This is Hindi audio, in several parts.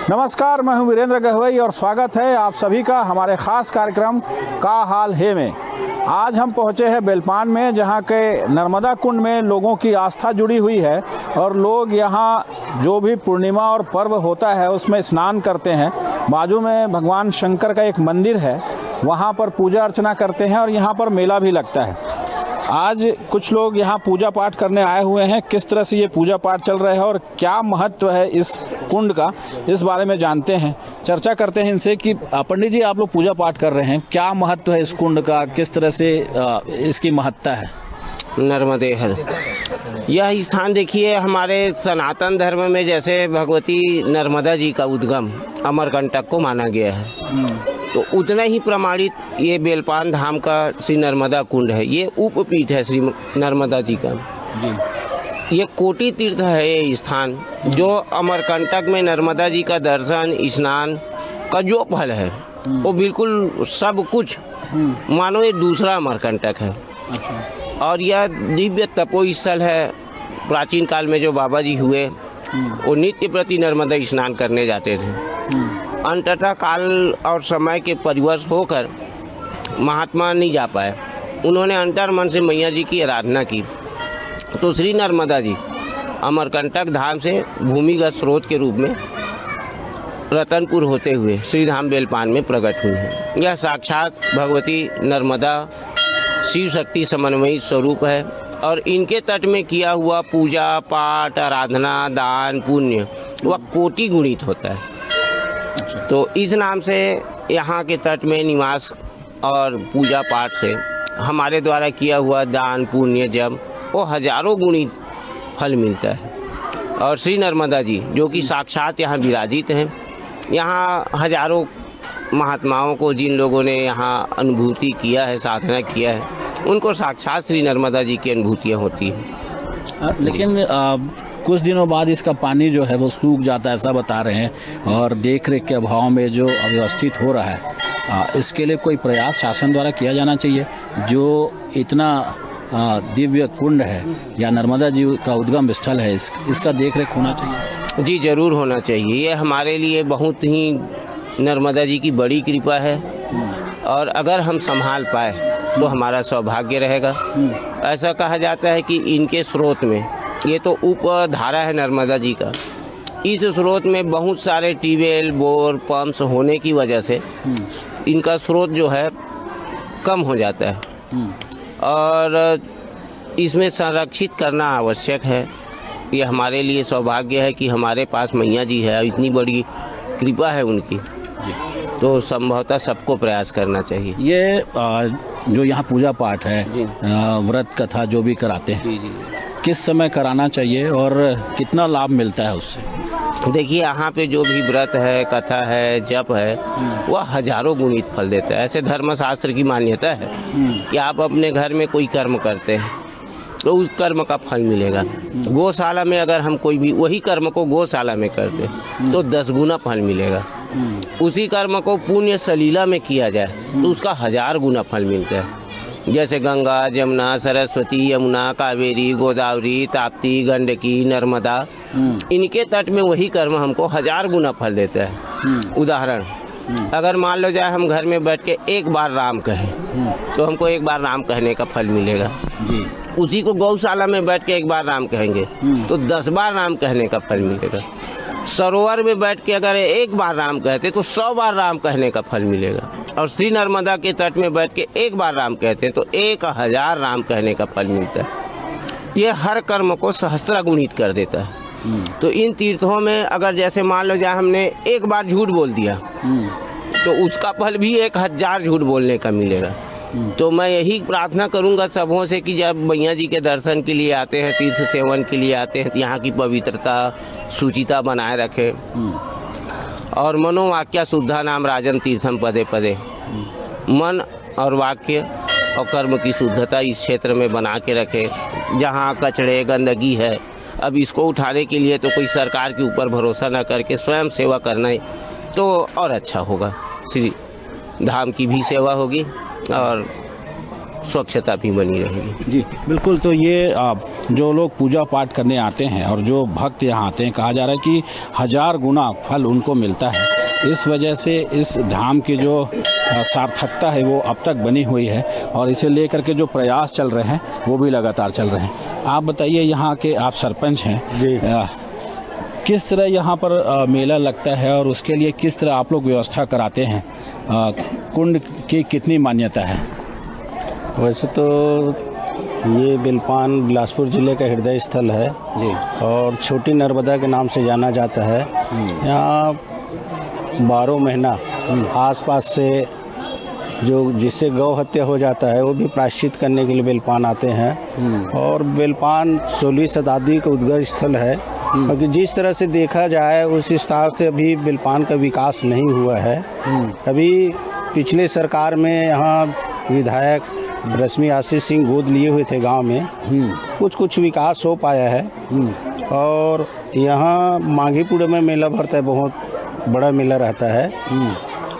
नमस्कार, मैं हूं वीरेंद्र गहवई और स्वागत है आप सभी का हमारे ख़ास कार्यक्रम का हाल है में। आज हम पहुंचे हैं बेलपान में, जहां के नर्मदा कुंड में लोगों की आस्था जुड़ी हुई है और लोग यहां जो भी पूर्णिमा और पर्व होता है उसमें स्नान करते हैं। बाजू में भगवान शंकर का एक मंदिर है, वहां पर पूजा अर्चना करते हैं और यहां पर मेला भी लगता है। आज कुछ लोग यहाँ पूजा पाठ करने आए हुए हैं। किस तरह से ये पूजा पाठ चल रहा है और क्या महत्व है इस कुंड का, इस बारे में जानते हैं, चर्चा करते हैं इनसे कि पंडित जी, आप लोग पूजा पाठ कर रहे हैं, क्या महत्व है इस कुंड का, किस तरह से इसकी महत्ता है? नर्मदे हर यह स्थान देखिए, हमारे सनातन धर्म में जैसे भगवती नर्मदा जी का उद्गम अमरकंटक को माना गया है, तो उतना ही प्रमाणित ये बेलपान धाम का श्री नर्मदा कुंड है। ये उपपीठ है श्री नर्मदा जी का जी। ये कोटि तीर्थ है ये स्थान, जो अमरकंटक में नर्मदा जी का दर्शन स्नान का जो फल है वो बिल्कुल सब कुछ मानो ये दूसरा अमरकंटक है। और यह दिव्य तपोस्थल है। प्राचीन काल में जो बाबा जी हुए वो नित्य प्रति नर्मदा स्नान करने जाते थे। अंततः काल और समय के परिवर्तन होकर महात्मा नहीं जा पाए, उन्होंने अंतर मन से मैया जी की आराधना की, तो श्री नर्मदा जी अमरकंटक धाम से भूमिगत स्रोत के रूप में रतनपुर होते हुए श्री धाम बेलपान में प्रकट हुई हैं। यह साक्षात भगवती नर्मदा शिव शक्ति समन्वयी स्वरूप है और इनके तट में किया हुआ पूजा पाठ आराधना दान पुण्य वह कोटि गुणित होता है। तो इस नाम से यहाँ के तट में निवास और पूजा पाठ से हमारे द्वारा किया हुआ दान पुण्य जब वो हजारों गुणित फल मिलता है। और श्री नर्मदा जी जो कि साक्षात यहाँ विराजित हैं, यहाँ हजारों महात्माओं को जिन लोगों ने यहाँ अनुभूति किया है, साधना किया है, उनको साक्षात श्री नर्मदा जी की अनुभूतियाँ होती हैं। लेकिन कुछ दिनों बाद इसका पानी जो है वो सूख जाता है, ऐसा बता रहे हैं, और देख रेख के अभाव में जो अव्यवस्थित हो रहा है, इसके लिए कोई प्रयास शासन द्वारा किया जाना चाहिए। जो इतना दिव्य कुंड है या नर्मदा जी का उद्गम स्थल है, इसका देख रेख होना चाहिए। जी जरूर होना चाहिए। ये हमारे लिए बहुत ही नर्मदा जी की बड़ी कृपा है और अगर हम संभाल पाए तो हमारा सौभाग्य रहेगा। ऐसा कहा जाता है कि इनके स्रोत में, ये तो उपधारा है नर्मदा जी का, इस स्रोत में बहुत सारे ट्यूबवेल बोर पंप्स होने की वजह से इनका स्रोत जो है कम हो जाता है और इसमें संरक्षित करना आवश्यक है। ये हमारे लिए सौभाग्य है कि हमारे पास मैया जी है, इतनी बड़ी कृपा है उनकी, तो संभवतः सबको प्रयास करना चाहिए। ये जो यहाँ पूजा पाठ है, व्रत कथा जो भी कराते हैं, किस समय कराना चाहिए और कितना लाभ मिलता है उससे? देखिए, यहाँ पे जो भी व्रत है, कथा है, जप है, वह हजारों गुणित फल देता है। ऐसे धर्मशास्त्र की मान्यता है कि आप अपने घर में कोई कर्म करते हैं तो उस कर्म का फल मिलेगा। गौशाला में अगर हम कोई भी वही कर्म को गौशाला में करते हैं तो 10 गुना फल मिलेगा। उसी कर्म को पुण्य सलीला में किया जाए तो उसका 1000 गुना फल मिलता है। जैसे गंगा जमुना सरस्वती यमुना कावेरी गोदावरी ताप्ती गंडकी नर्मदा, इनके तट में वही कर्म हमको 1000 गुना फल देता है। उदाहरण, अगर मान लो जाए हम घर में बैठ के एक बार राम कहें तो हमको एक बार राम कहने का फल मिलेगा। उसी को गौशाला में बैठ के एक बार राम कहेंगे तो 10 बार राम कहने का फल मिलेगा। सरोवर में बैठ के अगर एक बार राम कहते तो 100 बार राम कहने का फल मिलेगा। और श्री नर्मदा के तट में बैठ के एक बार राम कहते हैं तो 1000 राम कहने का फल मिलता है। ये हर कर्म को सहस्त्र गुणित कर देता है। तो इन तीर्थों में अगर जैसे मान लो जाए हमने एक बार झूठ बोल दिया तो उसका फल भी 1000 झूठ बोलने का मिलेगा। तो मैं यही प्रार्थना करूंगा सबों से कि जब मैया जी के दर्शन के लिए आते हैं, तीर्थ सेवन के लिए आते हैं, तो यहाँ की पवित्रता शुचिता बनाए रखें और मनोवाक्य शुद्धा नाम राजन तीर्थम पदे पदे, मन और वाक्य और कर्म की शुद्धता इस क्षेत्र में बना के रखें। जहाँ कचड़े गंदगी है, अब इसको उठाने के लिए तो कोई सरकार के ऊपर भरोसा न करके स्वयं सेवा करना है तो और अच्छा होगा। श्री धाम की भी सेवा होगी और स्वच्छता भी बनी रहेगी। जी बिल्कुल। तो ये जो लोग पूजा पाठ करने आते हैं और जो भक्त यहाँ आते हैं, कहा जा रहा है कि 1000 गुना फल उनको मिलता है। इस वजह से इस धाम की जो सार्थकता है वो अब तक बनी हुई है और इसे लेकर के जो प्रयास चल रहे हैं वो भी लगातार चल रहे हैं। आप बताइए, यहाँ के आप सरपंच हैं जी। किस तरह यहाँ पर मेला लगता है और उसके लिए किस तरह आप लोग व्यवस्था कराते हैं? कुंड की कितनी मान्यता है? वैसे तो ये बिलपान बिलासपुर ज़िले का हृदय स्थल है जी। और छोटी नर्मदा के नाम से जाना जाता है। यहाँ 12 महीना आसपास से जो जिससे गौ हत्या हो जाता है वो भी प्रायश्चित करने के लिए बेलपान आते हैं। और बेलपान 16वीं शताब्दी का उद्गम स्थल है, क्योंकि जिस तरह से देखा जाए उस हिसाब से अभी बेलपान का विकास नहीं हुआ है। अभी पिछले सरकार में यहाँ विधायक रश्मि आशीष सिंह गोद लिए हुए थे गांव में, कुछ विकास हो पाया है। और यहाँ माघीपुर में मेला भरता है, बहुत बड़ा मेला रहता है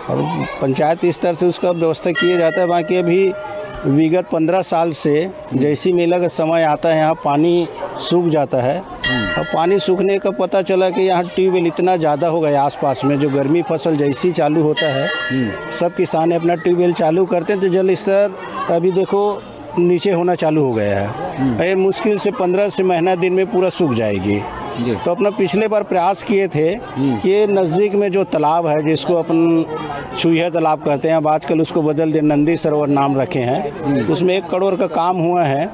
और पंचायत स्तर से उसका व्यवस्था किया जाता है। बाकी अभी विगत 15 साल से जैसी मेला का समय आता है यहाँ पानी सूख जाता है। और पानी सूखने का पता चला कि यहाँ ट्यूबवेल इतना ज़्यादा हो गया आसपास में, जो गर्मी फसल जैसी चालू होता है सब किसान अपना ट्यूबवेल चालू करते हैं तो जल स्तर अभी देखो नीचे होना चालू हो गया है। ये मुश्किल से 15 से महीना दिन में पूरा सूख जाएगी। तो अपना पिछले बार प्रयास किए थे कि नज़दीक में जो तालाब है जिसको अपन चूहिया तालाब कहते हैं, अब आजकल उसको बदल दे नंदी सरोवर नाम रखे हैं, उसमें 1 करोड़ का काम हुआ है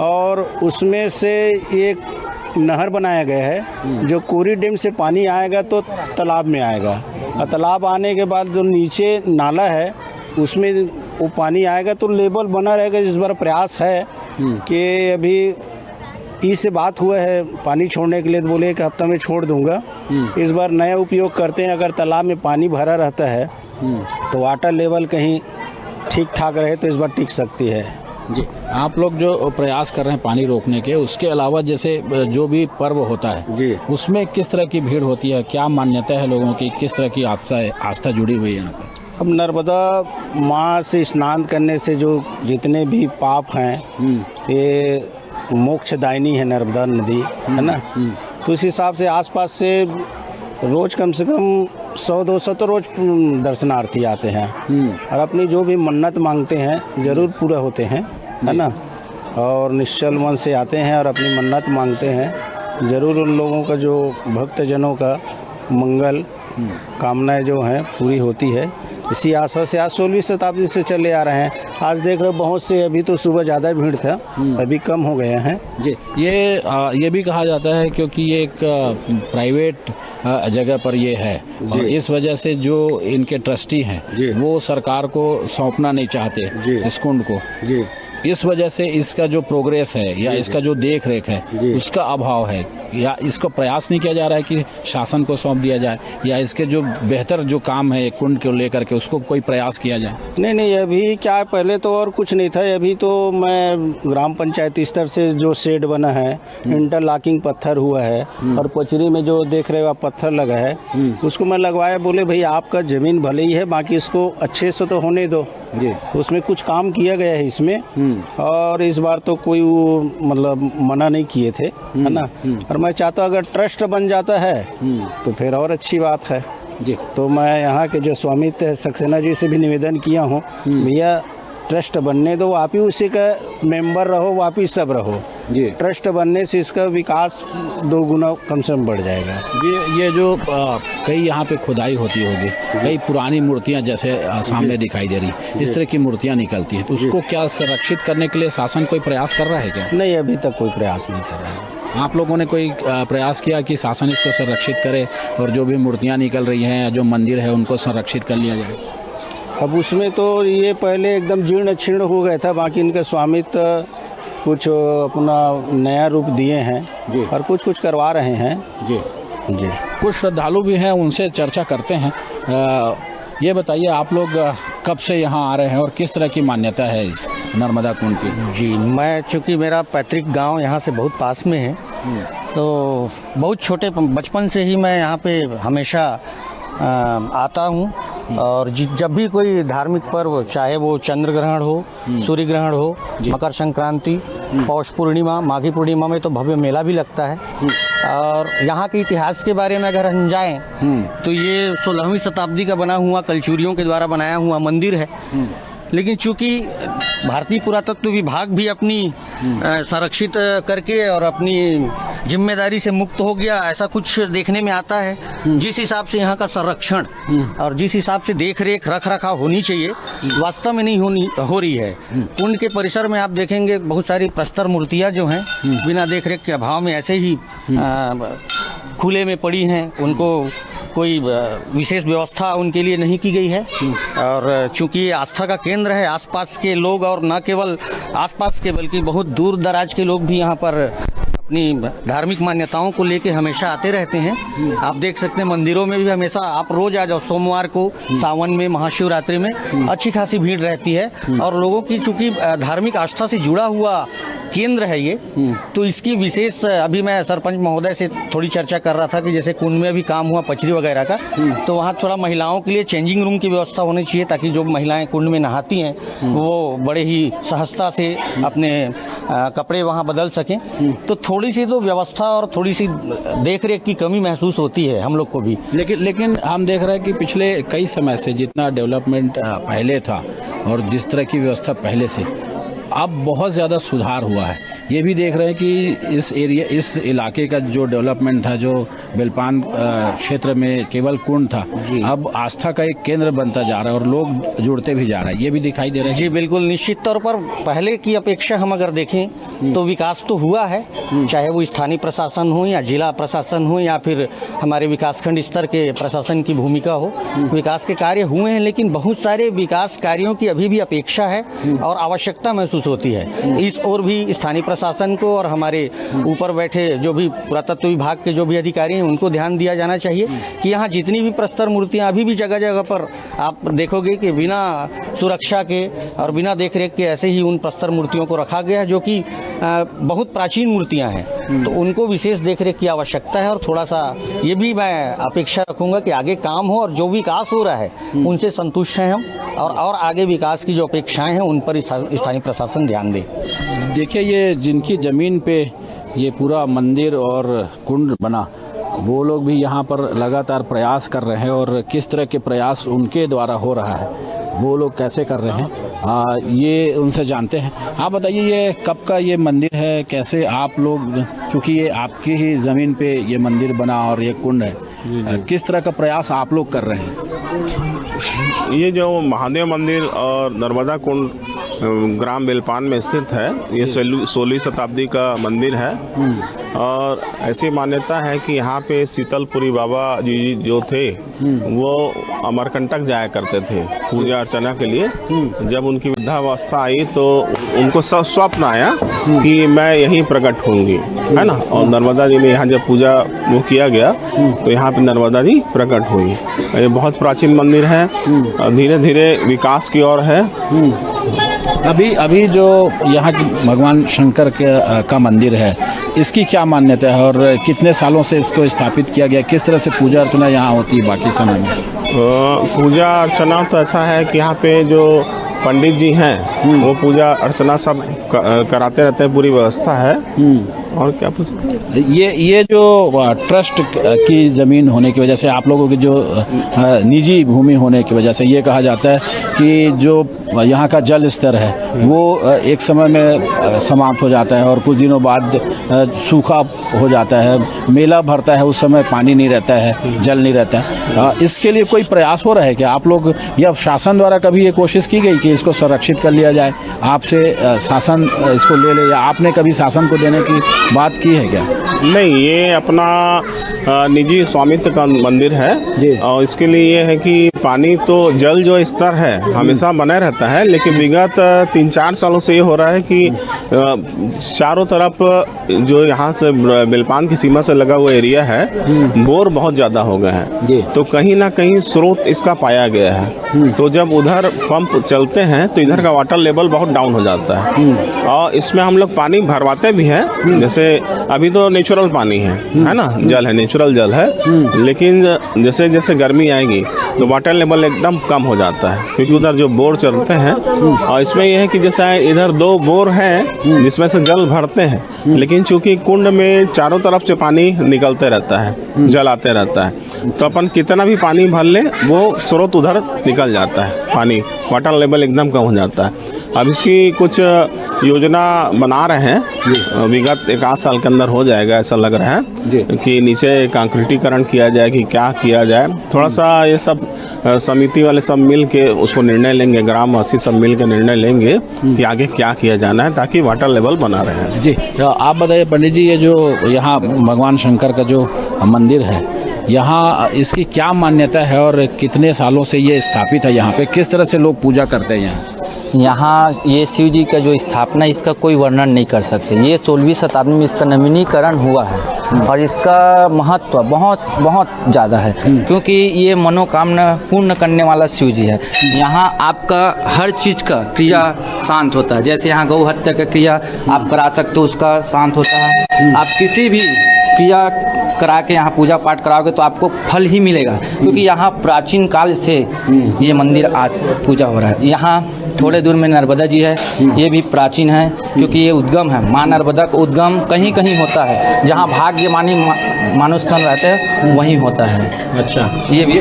और उसमें से एक नहर बनाया गया है जो कोरी डैम से पानी आएगा तो तालाब में आएगा और तालाब आने के बाद जो नीचे नाला है उसमें वो पानी आएगा तो लेवल बना रहेगा। इस बार प्रयास है कि अभी से बात हुआ है पानी छोड़ने के लिए, तो बोले 1 हफ्ता में छोड़ दूंगा। इस बार नया उपयोग करते हैं, अगर तालाब में पानी भरा रहता है तो वाटर लेवल कहीं ठीक ठाक रहे तो इस बार टिक सकती है। जी, आप लोग जो प्रयास कर रहे हैं पानी रोकने के, उसके अलावा जैसे जो भी पर्व होता है जी, उसमें किस तरह की भीड़ होती है, क्या मान्यता है लोगों की, किस तरह की आस्था जुड़ी हुई है यहाँ पर? अब नर्मदा माँ से स्नान करने से जो जितने भी पाप हैं ये मोक्षदायिनी है नर्मदा नदी, है ना। तो इस हिसाब से आसपास से रोज़ कम से कम 100-200 तो रोज़ दर्शनार्थी आते हैं और अपनी जो भी मन्नत मांगते हैं ज़रूर पूरा होते हैं, है ना। और निश्चल मन से आते हैं और अपनी मन्नत मांगते हैं, ज़रूर उन लोगों का जो भक्तजनों का मंगल कामनाएं जो हैं पूरी होती है। इसी आशा से आज 16वीं शताब्दी से चले आ रहे हैं। आज देख रहे हो बहुत से, अभी तो सुबह ज़्यादा भीड़ था, अभी कम हो गए हैं। जी, ये भी कहा जाता है क्योंकि ये एक प्राइवेट जगह पर ये है और इस वजह से जो इनके ट्रस्टी हैं वो सरकार को सौंपना नहीं चाहते इस कुंड को। जी, इस वजह से इसका जो प्रोग्रेस है या इसका जो देख रेख है उसका अभाव है, या इसको प्रयास नहीं किया जा रहा है कि शासन को सौंप दिया जाए, या इसके जो बेहतर जो काम है कुंड को लेकर के उसको कोई प्रयास किया जाए? नहीं, अभी क्या है, पहले तो और कुछ नहीं था। अभी तो मैं ग्राम पंचायत स्तर से जो शेड बना है, इंटरलॉकिंग पत्थर हुआ है और पचरी में जो देख रहे हो आप पत्थर लगा है उसको मैं लगवाया। बोले भाई आपका ज़मीन भले ही है, बाकी इसको अच्छे से तो होने दो। तो उसमें कुछ काम किया गया है इसमें और इस बार तो कोई मतलब मना नहीं किए थे, है ना। और मैं चाहता अगर ट्रस्ट बन जाता है तो फिर और अच्छी बात है जी। तो मैं यहाँ के जो स्वामित्व है सक्सेना जी से भी निवेदन किया हूँ, भैया ट्रस्ट बनने दो, आप ही उसी का मेंबर रहो, आप ही सब रहो जी। ट्रस्ट बनने से इसका विकास 2 गुना कम से कम बढ़ जाएगा। ये जो कई यहाँ पे खुदाई होती होगी, कई पुरानी मूर्तियाँ जैसे सामने दिखाई दे रही, इस तरह की मूर्तियाँ निकलती हैं, तो उसको क्या संरक्षित करने के लिए शासन कोई प्रयास कर रहा है क्या? नहीं, अभी तक कोई प्रयास नहीं कर रहा है। आप लोगों ने कोई प्रयास किया कि शासन इसको संरक्षित करे और जो भी मूर्तियाँ निकल रही हैं, जो मंदिर है, उनको संरक्षित कर लिया जाए? अब उसमें तो ये पहले एकदम जीर्ण क्षीर्ण हो गया था, बाकी इनके स्वामित्व कुछ अपना नया रूप दिए हैं और कुछ करवा रहे हैं जी। कुछ श्रद्धालु भी हैं, उनसे चर्चा करते हैं। ये बताइए आप लोग कब से यहाँ आ रहे हैं और किस तरह की मान्यता है इस नर्मदा कुंड की? जी, मैं चूँकि मेरा पैतृक गांव यहाँ से बहुत पास में है, तो बहुत छोटे बचपन से ही मैं यहाँ पे हमेशा आता हूँ और जब भी कोई धार्मिक पर्व, चाहे वो चंद्र ग्रहण हो, सूर्य ग्रहण हो, मकर संक्रांति, पौष पूर्णिमा, माघी पूर्णिमा में तो भव्य मेला भी लगता है। और यहाँ के इतिहास के बारे में अगर हम जाएं तो ये 16वीं शताब्दी का बना हुआ कलचुरियों के द्वारा बनाया हुआ मंदिर है। लेकिन चूंकि भारतीय पुरातत्व विभाग भी अपनी संरक्षित करके और अपनी जिम्मेदारी से मुक्त हो गया, ऐसा कुछ देखने में आता है। जिस हिसाब से यहाँ का संरक्षण और जिस हिसाब से देख रेख रख रखाव होनी चाहिए, वास्तव में नहीं हो रही है। कुंड के परिसर में आप देखेंगे बहुत सारी प्रस्तर मूर्तियाँ जो हैं बिना देख रेख के अभाव में ऐसे ही खुले में पड़ी हैं। उनको कोई विशेष व्यवस्था उनके लिए नहीं की गई है। और चूंकि ये आस्था का केंद्र है, आसपास के लोग और न केवल आसपास के बल्कि बहुत दूर दराज के लोग भी यहाँ पर अपनी धार्मिक मान्यताओं को लेके हमेशा आते रहते हैं। आप देख सकते हैं मंदिरों में भी हमेशा आप रोज आ जाओ, सोमवार को, सावन में, महाशिवरात्रि में अच्छी खासी भीड़ रहती है। और लोगों की चूंकि धार्मिक आस्था से जुड़ा हुआ केंद्र है ये, तो इसकी विशेष अभी मैं सरपंच महोदय से थोड़ी चर्चा कर रहा था कि जैसे कुंड में अभी काम हुआ पचरी वगैरह का, तो वहाँ थोड़ा महिलाओं के लिए चेंजिंग रूम की व्यवस्था होनी चाहिए ताकि जो महिलाएं कुंड में नहाती हैं वो बड़े ही सहजता से अपने कपड़े वहाँ बदल सकें। तो थोड़ी सी तो व्यवस्था और थोड़ी सी देख रेख की कमी महसूस होती है हम लोग को भी। लेकिन हम देख रहे हैं कि पिछले कई समय से जितना डेवलपमेंट पहले था और जिस तरह की व्यवस्था पहले से, अब बहुत ज़्यादा सुधार हुआ है। ये भी देख रहे हैं कि इस इलाके का जो डेवलपमेंट था, जो बेलपान क्षेत्र में केवल कुंड था, अब आस्था का एक केंद्र बनता जा रहा है और लोग जुड़ते भी जा रहे हैं, ये भी दिखाई दे रहा है। जी बिल्कुल, निश्चित तौर पर पहले की अपेक्षा हम अगर देखें तो विकास तो हुआ है, चाहे वो स्थानीय प्रशासन हो या जिला प्रशासन हो या फिर हमारे विकासखंड स्तर के प्रशासन की भूमिका हो। विकास के कार्य हुए हैं, लेकिन बहुत सारे विकास कार्यों की अभी भी अपेक्षा है और आवश्यकता महसूस होती है। इस ओर भी स्थानीय प्रशासन को और हमारे ऊपर बैठे जो भी पुरातत्व विभाग के जो भी अधिकारी हैं उनको ध्यान दिया जाना चाहिए कि यहाँ जितनी भी प्रस्तर मूर्तियाँ अभी भी जगह जगह पर आप देखोगे कि बिना सुरक्षा के और बिना देखरेख के ऐसे ही उन प्रस्तर मूर्तियों को रखा गया है, जो कि बहुत प्राचीन मूर्तियाँ हैं। तो उनको विशेष देखरेख की आवश्यकता है और थोड़ा सा ये भी मैं अपेक्षा रखूँगा कि आगे काम हो और जो विकास हो रहा है उनसे संतुष्ट हैं हम, और आगे विकास की जो अपेक्षाएं हैं उन पर स्थानीय प्रशासन ध्यान दे। देखिए, ये जिनकी ज़मीन पे ये पूरा मंदिर और कुंड बना, वो लोग भी यहाँ पर लगातार प्रयास कर रहे हैं और किस तरह के प्रयास उनके द्वारा हो रहा है, वो लोग कैसे कर रहे हैं, ये उनसे जानते हैं। आप बताइए, ये कब का ये मंदिर है, कैसे आप लोग, चूँकि ये आपकी ही ज़मीन पे ये मंदिर बना और ये कुंड है, किस तरह का प्रयास आप लोग कर रहे हैं? ये जो महादेव मंदिर और नर्मदा कुंड ग्राम बेलपान में स्थित है, ये 16वीं शताब्दी का मंदिर है। और ऐसी मान्यता है कि यहाँ पे शीतलपुरी बाबा जी जो थे वो अमरकंटक जाया करते थे पूजा अर्चना के लिए। जब उनकी वृद्धावस्था आई तो उनको स्वप्न आया कि मैं यहीं प्रकट होंगी, है ना। और नर्मदा जी में यहाँ जब पूजा वो किया गया तो यहाँ पे नर्मदा जी प्रकट हुई। ये बहुत प्राचीन मंदिर है, धीरे धीरे विकास की ओर है। अभी जो यहाँ की भगवान शंकर का मंदिर है, इसकी क्या मान्यता है और कितने सालों से इसको स्थापित किया गया, किस तरह से पूजा अर्चना यहाँ होती है बाकी समय में? पूजा अर्चना तो ऐसा है कि यहाँ पे जो पंडित जी हैं वो पूजा अर्चना सब कराते रहते हैं, पूरी व्यवस्था है। और क्या पूछा? ये जो ट्रस्ट की ज़मीन होने की वजह से, आप लोगों की जो निजी भूमि होने की वजह से, ये कहा जाता है कि जो यहाँ का जल स्तर है वो एक समय में समाप्त हो जाता है और कुछ दिनों बाद सूखा हो जाता है, मेला भरता है, उस समय पानी नहीं रहता है, जल नहीं रहता है। इसके लिए कोई प्रयास हो रहा है कि आप लोग, या शासन द्वारा कभी ये कोशिश की गई कि इसको संरक्षित कर लिया जाए, आपसे शासन इसको ले ले, या आपने कभी शासन को देने की बात की है क्या? नहीं, ये अपना निजी स्वामित्व का मंदिर है और इसके लिए ये है कि पानी तो जल जो स्तर है हमेशा बना रहता है, लेकिन विगत 3-4 सालों से ये हो रहा है कि चारों तरफ जो यहाँ से बेलपान की सीमा से लगा हुआ एरिया है, बोर बहुत ज़्यादा हो गए हैं, तो कहीं ना कहीं स्रोत इसका पाया गया है। तो जब उधर पंप चलते हैं तो इधर का वाटर लेवल बहुत डाउन हो जाता है और इसमें हम लोग पानी भरवाते भी हैं। जैसे अभी तो नेचुरल पानी है ना, जल है, नेचुरल जल है, लेकिन जैसे जैसे गर्मी आएगी तो वाटर वाटर लेवल एकदम कम हो जाता है, क्योंकि उधर जो बोर चलते हैं। और इसमें यह है कि जैसा इधर 2 बोर हैं जिसमें से जल भरते हैं, लेकिन चूंकि कुंड में चारों तरफ से पानी निकलते रहता है, जल आते रहता है, तो अपन कितना भी पानी भर ले वो स्रोत उधर निकल जाता है, पानी वाटर लेवल एकदम कम हो जाता है। अब इसकी कुछ योजना बना रहे हैं, विगत 1 साल के अंदर हो जाएगा ऐसा लग रहा है कि नीचे कंक्रीटीकरण किया जाए कि क्या किया जाए। थोड़ा सा ये सब समिति वाले सब मिल के उसको निर्णय लेंगे, ग्रामवासी सब मिल के निर्णय लेंगे कि आगे क्या किया जाना है ताकि वाटर लेवल बना रहे। जी, तो आप बताइए पंडित जी, ये जो यहाँ भगवान शंकर का जो मंदिर है, यहाँ इसकी क्या मान्यता है और कितने सालों से ये स्थापित है? यहाँ पे किस तरह से लोग पूजा करते हैं? यहाँ ये शिव जी का जो स्थापना, इसका कोई वर्णन नहीं कर सकते। ये 16वीं शताब्दी में इसका नवीनीकरण हुआ है और इसका महत्व बहुत बहुत ज़्यादा है, क्योंकि ये मनोकामना पूर्ण करने वाला शिव जी है। यहाँ आपका हर चीज़ का क्रिया शांत होता है। जैसे यहाँ गौ हत्या का क्रिया आप करा सकते हो, उसका शांत होता है। आप किसी भी क्रिया करा के यहाँ पूजा पाठ कराओगे तो आपको फल ही मिलेगा, क्योंकि यहाँ प्राचीन काल से ये मंदिर आज पूजा हो रहा है। यहाँ थोड़े दूर में नर्मदा जी है, ये भी प्राचीन है, क्योंकि ये उद्गम है। माँ नर्मदा का उद्गम कहीं कहीं होता है, जहाँ भाग्यमानी मानव स्थल रहते हैं वहीं होता है। अच्छा, ये भी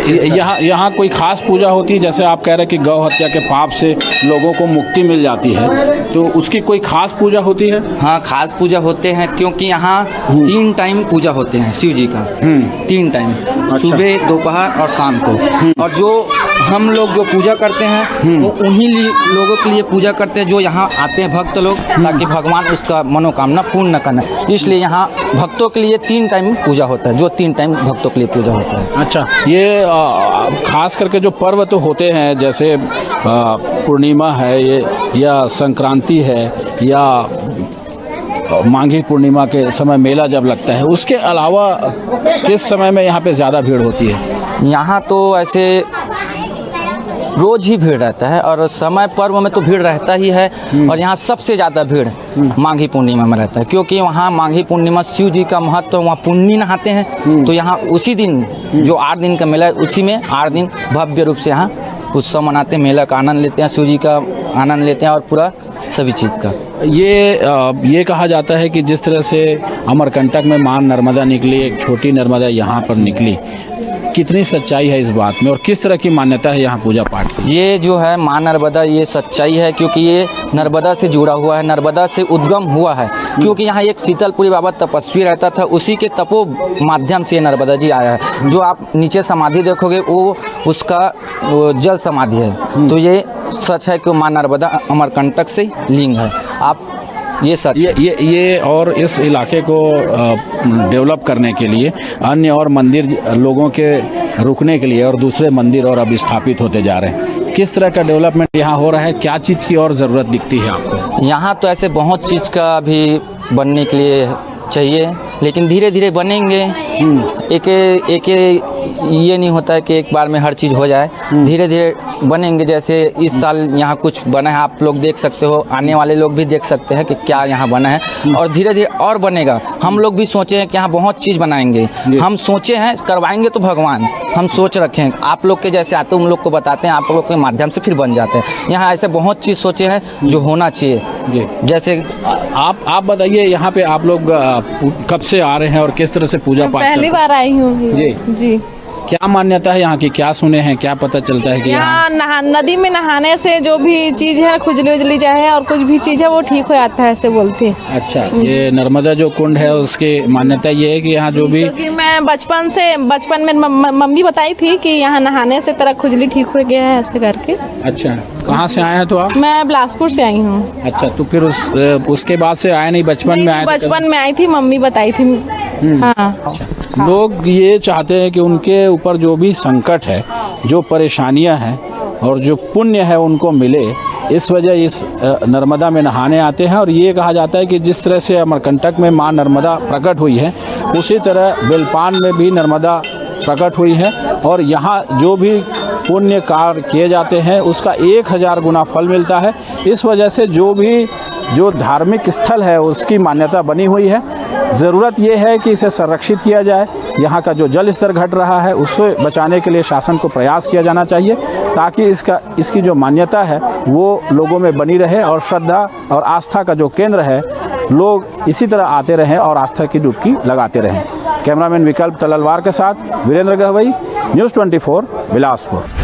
यहाँ कोई खास पूजा होती है? जैसे आप कह रहे हैं कि गौ हत्या के पाप से लोगों को मुक्ति मिल जाती है, तो उसकी कोई खास पूजा होती है? हाँ, खास पूजा होते हैं, क्योंकि यहाँ 3 टाइम पूजा होते हैं शिव जी का। 3 टाइम, सुबह, दोपहर और शाम को। और जो हम लोग जो पूजा करते हैं वो उन्हीं लोगों के लिए पूजा करते हैं जो यहाँ आते हैं भक्त लोग, ताकि भगवान उसका मनोकामना पूर्ण करना। इसलिए यहाँ भक्तों के लिए 3 टाइम पूजा होता है, जो 3 टाइम भक्तों के लिए पूजा होता है। अच्छा, ये खास करके जो पर्व तो होते हैं, जैसे पूर्णिमा है ये, या संक्रांति है, या माघी पूर्णिमा के समय मेला जब लगता है, उसके अलावा किस समय में यहाँ पे ज़्यादा भीड़ होती है? यहाँ तो ऐसे रोज ही भीड़ रहता है, और समय पर्व में तो भीड़ रहता ही है। और यहाँ सबसे ज़्यादा भीड़ माघी पूर्णिमा में रहता है, क्योंकि वहाँ माघी पूर्णिमा शिव जी का महत्व, वहाँ पुण्य नहाते हैं। तो यहाँ उसी दिन जो 8 दिन का मेला है, उसी में 8 दिन भव्य रूप से यहाँ उत्सव मनाते हैं, मेला का आनंद लेते हैं, शिव जी का आनंद लेते हैं और पूरा सभी चीज़ का। ये कहा जाता है कि जिस तरह से अमरकंटक में मां नर्मदा निकली, एक छोटी नर्मदा यहाँ पर निकली, कितनी सच्चाई है इस बात में और किस तरह की मान्यता है यहाँ पूजा पाठ की? ये जो है माँ नर्मदा, ये सच्चाई है, क्योंकि ये नर्मदा से जुड़ा हुआ है, नर्मदा से उद्गम हुआ है। क्योंकि यहाँ एक शीतलपुरी बाबा तपस्वी रहता था, उसी के तपो माध्यम से नर्मदा जी आया है। जो आप नीचे समाधि देखोगे वो उसका जल समाधि है। तो ये सच है कि माँ नर्मदा अमरकंटक से लिंग है। आप ये सच ये और इस इलाके को डेवलप करने के लिए अन्य और मंदिर लोगों के रुकने के लिए और दूसरे मंदिर और अब स्थापित होते जा रहे हैं। किस तरह का डेवलपमेंट यहाँ हो रहा है? क्या चीज़ की और ज़रूरत दिखती है आपको? यहाँ तो ऐसे बहुत चीज़ का अभी बनने के लिए चाहिए, लेकिन धीरे धीरे बनेंगे। एक ये नहीं होता है कि एक बार में हर चीज़ हो जाए, धीरे धीरे बनेंगे। जैसे इस साल यहाँ कुछ बना है, आप लोग देख सकते हो, आने वाले लोग भी देख सकते हैं कि क्या यहाँ बना है, और धीरे धीरे और बनेगा। हम लोग भी सोचे हैं कि यहाँ बहुत चीज़ बनाएंगे, हम सोचे हैं करवाएंगे तो भगवान, हम सोच रखे हैं। आप लोग के जैसे आते हैं उन लोग को बताते हैं, आप लोग के माध्यम से फिर बन जाते हैं। यहाँ ऐसे बहुत चीज़ सोचे हैं जो होना चाहिए। जैसे आप बताइए, यहाँ पे आप लोग कब से आ रहे हैं और किस तरह से पूजा पाठ? पहली बार आई हूँ जी। क्या मान्यता है यहाँ की? क्या सुने हैं, क्या पता चलता है कि यहाँ नदी में नहाने से जो भी चीज़ है, खुजली उजली चाहे और कुछ भी चीज़ है, वो ठीक हो जाता है, ऐसे बोलते हैं। अच्छा, ये नर्मदा जो कुंड है उसकी मान्यता ये है कि यहाँ जो भी, क्योंकि मैं बचपन में मम्मी बताई थी कि यहाँ नहाने से तेरा खुजली ठीक हो गया है, ऐसे करके। अच्छा, कहाँ से आए हैं तो आप? मैं बिलासपुर से आई हूँ। अच्छा, तो फिर उसके बाद से आए नहीं? बचपन में आए? बचपन में आई थी, मम्मी बताई थी। हाँ। लोग ये चाहते हैं कि उनके ऊपर जो भी संकट है, जो परेशानियां हैं और जो पुण्य है उनको मिले, इस वजह इस नर्मदा में नहाने आते हैं। और ये कहा जाता है कि जिस तरह से अमरकंटक में मां नर्मदा प्रकट हुई है, उसी तरह बेलपान में भी नर्मदा प्रकट हुई है, और यहाँ जो भी पुण्य कार्य किए जाते हैं उसका 1000 गुना फल मिलता है। इस वजह से जो धार्मिक स्थल है उसकी मान्यता बनी हुई है ज़रूरत ये है कि इसे संरक्षित किया जाए। यहाँ का जो जल स्तर घट रहा है उससे बचाने के लिए शासन को प्रयास किया जाना चाहिए, ताकि इसकी जो मान्यता है वो लोगों में बनी रहे और श्रद्धा और आस्था का जो केंद्र है लोग इसी तरह आते रहें और आस्था की डुबकी लगाते रहें। कैमरामैन विकल्प तलवार के साथ वीरेंद्र गहवई, न्यूज़ 24 बिलासपुर।